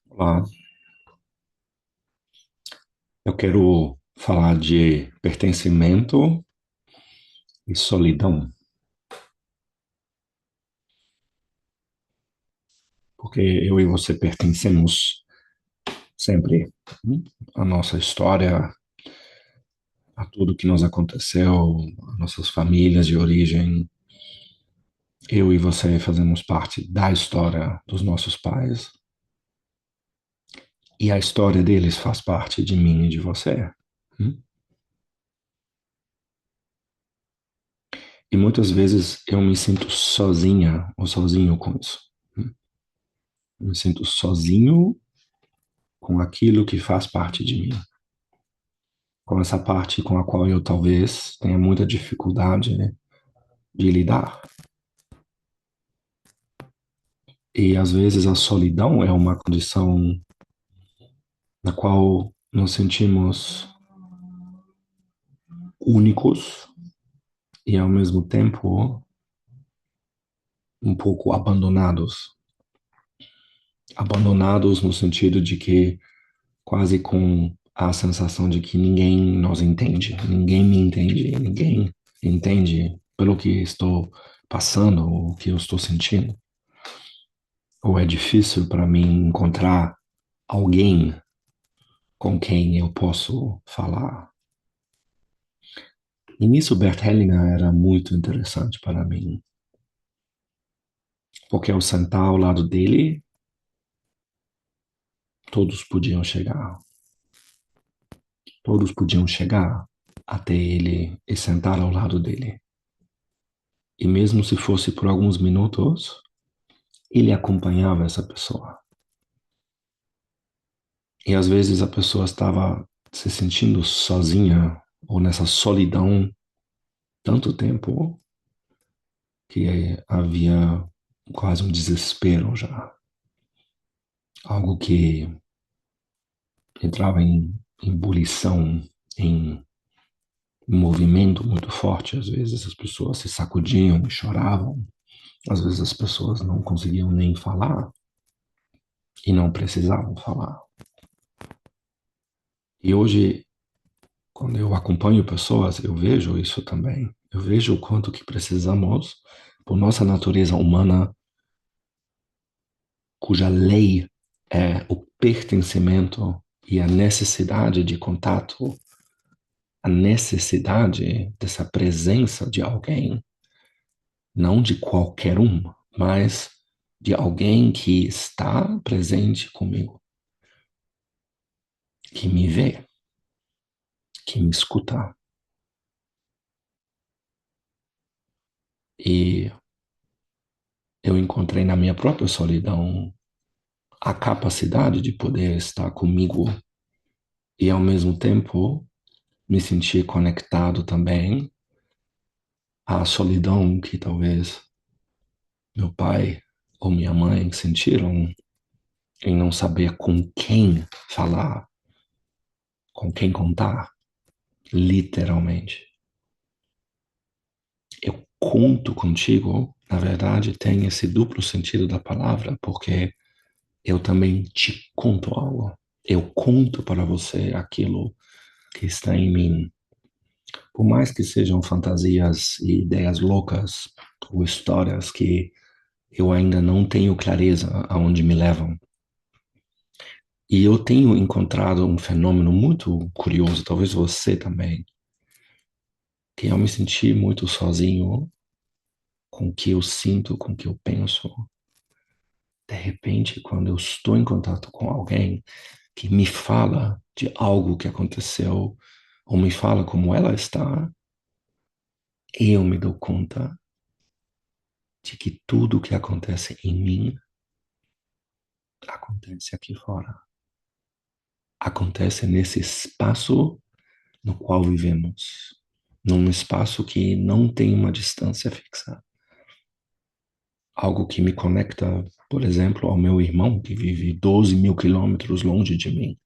Olá, eu quero falar de pertencimento e solidão, porque eu e você pertencemos sempre à nossa história, a tudo que nos aconteceu, a nossas famílias de origem. Eu e você fazemos parte da história dos nossos pais e a história deles faz parte de mim e de você. hum? E muitas vezes eu me sinto sozinha ou sozinho com isso. Eu me sinto sozinho com aquilo que faz parte de mim, com essa parte com a qual eu talvez tenha muita dificuldade, né, de lidar. E às vezes a solidão é uma condição na qual nos sentimos únicos e ao mesmo tempo um pouco abandonados. Abandonados no sentido de que quase com a sensação de que ninguém nos entende, ninguém me entende, ninguém entende pelo que estou passando, o que eu estou sentindo. Ou é difícil para mim encontrar alguém com quem eu posso falar. E nisso Bert Hellinger era muito interessante para mim, porque ao sentar ao lado dele, todos podiam chegar. Todos podiam chegar até ele e sentar ao lado dele. E mesmo se fosse por alguns minutos, ele acompanhava essa pessoa. E às vezes a pessoa estava se sentindo sozinha ou nessa solidão tanto tempo que havia quase um desespero já. Algo que entrava em ebulição, em movimento muito forte. Às vezes as pessoas se sacudiam e choravam. Às vezes as pessoas não conseguiam nem falar e não precisavam falar. E hoje, quando eu acompanho pessoas, eu vejo isso também. Eu vejo o quanto que precisamos, por nossa natureza humana, cuja lei é o pertencimento e a necessidade de contato, a necessidade dessa presença de alguém, não de qualquer um, mas de alguém que está presente comigo, que me vê, que me escuta. E eu encontrei na minha própria solidão a capacidade de poder estar comigo e ao mesmo tempo me sentir conectado também à solidão que talvez meu pai ou minha mãe sentiram em não saber com quem falar, com quem contar, literalmente. Eu conto contigo, na verdade, tem esse duplo sentido da palavra, porque eu também te conto algo. Eu conto para você aquilo que está em mim. Por mais que sejam fantasias e ideias loucas ou histórias que eu ainda não tenho clareza aonde me levam. E eu tenho encontrado um fenômeno muito curioso, talvez você também, que eu me senti muito sozinho com o que eu sinto, com o que eu penso. De repente, quando eu estou em contato com alguém que me fala de algo que aconteceu, ou me fala como ela está, eu me dou conta de que tudo que acontece em mim acontece aqui fora. Acontece nesse espaço no qual vivemos, num espaço que não tem uma distância fixa. Algo que me conecta, por exemplo, ao meu irmão, que vive 12 mil quilômetros longe de mim.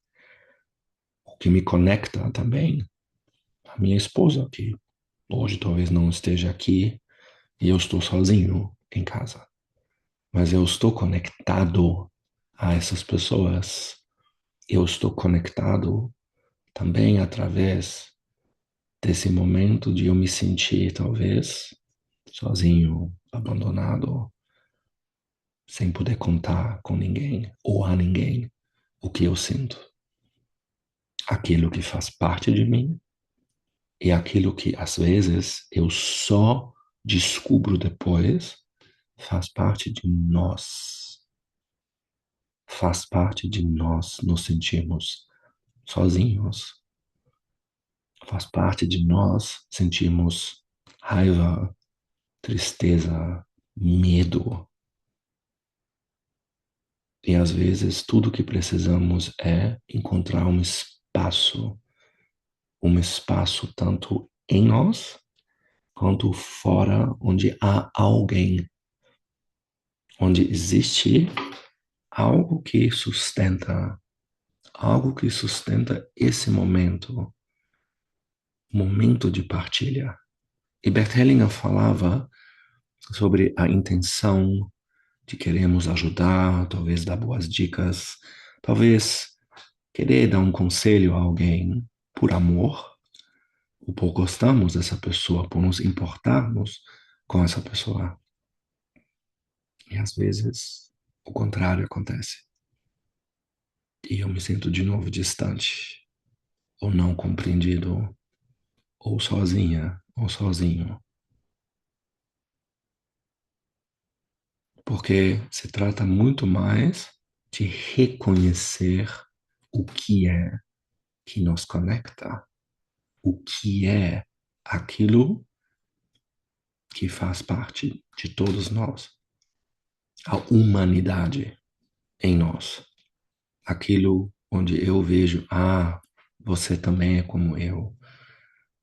O que me conecta também à minha esposa, que hoje talvez não esteja aqui e eu estou sozinho em casa. Mas eu estou conectado a essas pessoas, eu estou conectado também através desse momento de eu me sentir, talvez, sozinho, abandonado, sem poder contar com ninguém ou a ninguém o que eu sinto. Aquilo que faz parte de mim e aquilo que, às vezes, eu só descubro depois, faz parte de nós. Faz parte de nós nos sentirmos sozinhos. Faz parte de nós sentirmos raiva, tristeza, medo. E às vezes tudo que precisamos é encontrar um espaço tanto em nós quanto fora, onde há alguém, onde existe algo que sustenta esse momento de partilha. E Bert Hellinger falava sobre a intenção de queremos ajudar, talvez dar boas dicas, talvez querer dar um conselho a alguém por amor, ou por gostarmos dessa pessoa, por nos importarmos com essa pessoa. E às vezes o contrário acontece. E eu me sinto de novo distante, ou não compreendido, ou sozinha, ou sozinho. Porque se trata muito mais de reconhecer o que é que nos conecta, o que é aquilo que faz parte de todos nós, a humanidade em nós, aquilo onde eu vejo, você também é como eu,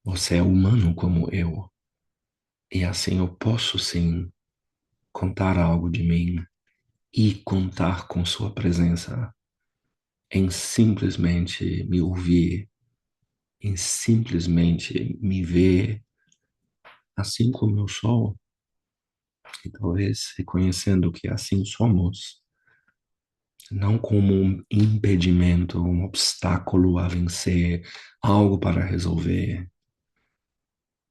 você é humano como eu, e assim eu posso sim contar algo de mim e contar com sua presença em simplesmente me ouvir, em simplesmente me ver assim como eu sou, e talvez reconhecendo que assim somos, não como um impedimento, um obstáculo a vencer, algo para resolver.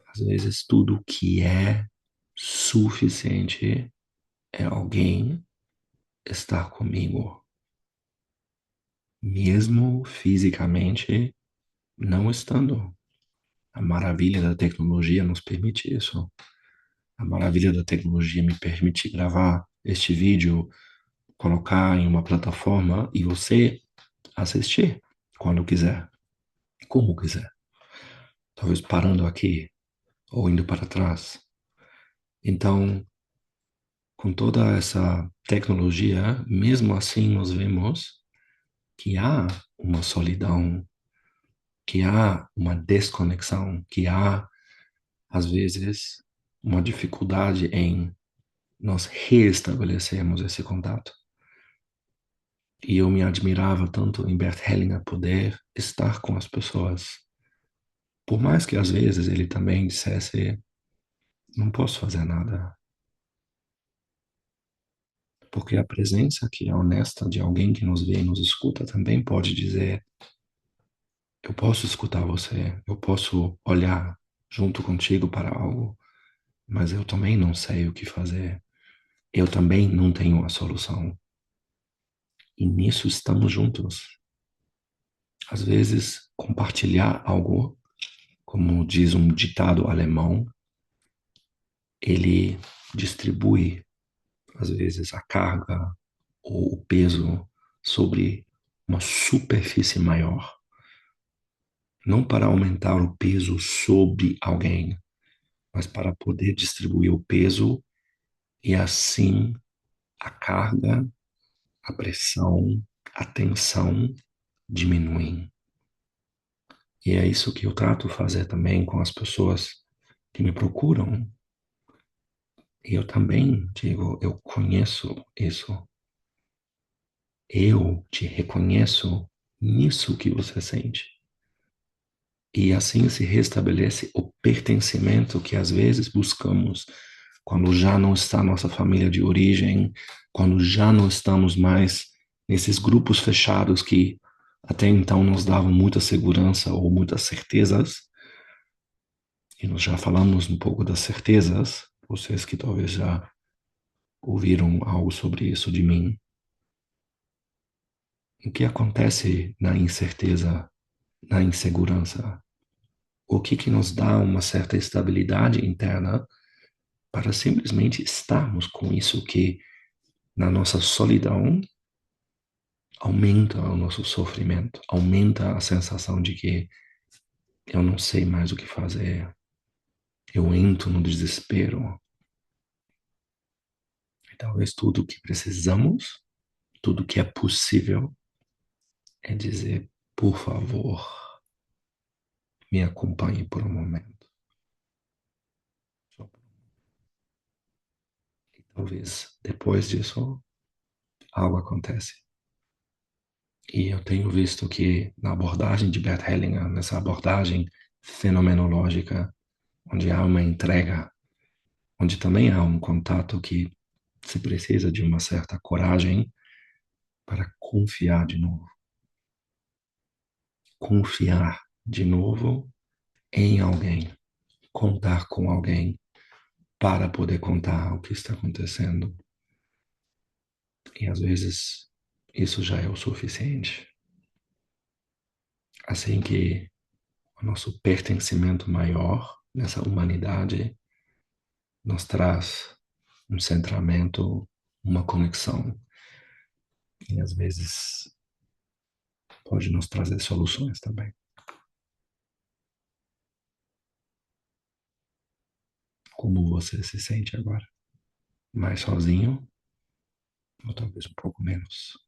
Às vezes tudo que é suficiente é alguém estar comigo, mesmo fisicamente não estando. A maravilha da tecnologia nos permite isso. A maravilha da tecnologia me permite gravar este vídeo, colocar em uma plataforma e você assistir quando quiser, como quiser. Talvez parando aqui ou indo para trás. Então, com toda essa tecnologia, mesmo assim nós vemos que há uma solidão, que há uma desconexão, que há, às vezes, uma dificuldade em nós reestabelecermos esse contato. E eu me admirava tanto em Bert Hellinger poder estar com as pessoas. Por mais que às vezes ele também dissesse, não posso fazer nada. Porque a presença que é honesta de alguém que nos vê e nos escuta também pode dizer, eu posso escutar você, eu posso olhar junto contigo para algo, mas eu também não sei o que fazer. Eu também não tenho a solução. E nisso estamos juntos. Às vezes, compartilhar algo, como diz um ditado alemão, ele distribui, às vezes, a carga ou o peso sobre uma superfície maior. Não para aumentar o peso sobre alguém, mas para poder distribuir o peso e assim a carga, a pressão, a tensão diminuem. E é isso que eu trato de fazer também com as pessoas que me procuram. E eu também digo, eu conheço isso. Eu te reconheço nisso que você sente. E assim se restabelece o pertencimento que às vezes buscamos quando já não está nossa família de origem, quando já não estamos mais nesses grupos fechados que até então nos davam muita segurança ou muitas certezas, e nós já falamos um pouco das certezas, vocês que talvez já ouviram algo sobre isso de mim. O que acontece na incerteza, na insegurança? O que que nos dá uma certa estabilidade interna para simplesmente estarmos com isso que na nossa solidão aumenta o nosso sofrimento, aumenta a sensação de que eu não sei mais o que fazer, eu entro no desespero. E talvez tudo o que precisamos, tudo o que é possível, é dizer, por favor, me acompanhe por um momento. E talvez depois disso algo acontece. E eu tenho visto que na abordagem de Bert Hellinger, nessa abordagem fenomenológica, onde há uma entrega, onde também há um contato que se precisa de uma certa coragem para confiar de novo. Confiar de novo em alguém, contar com alguém para poder contar o que está acontecendo. E às vezes isso já é o suficiente. Assim que o nosso pertencimento maior nessa humanidade nos traz um centramento, uma conexão. E às vezes pode nos trazer soluções também. Como você se sente agora? Mais sozinho? Ou talvez um pouco menos?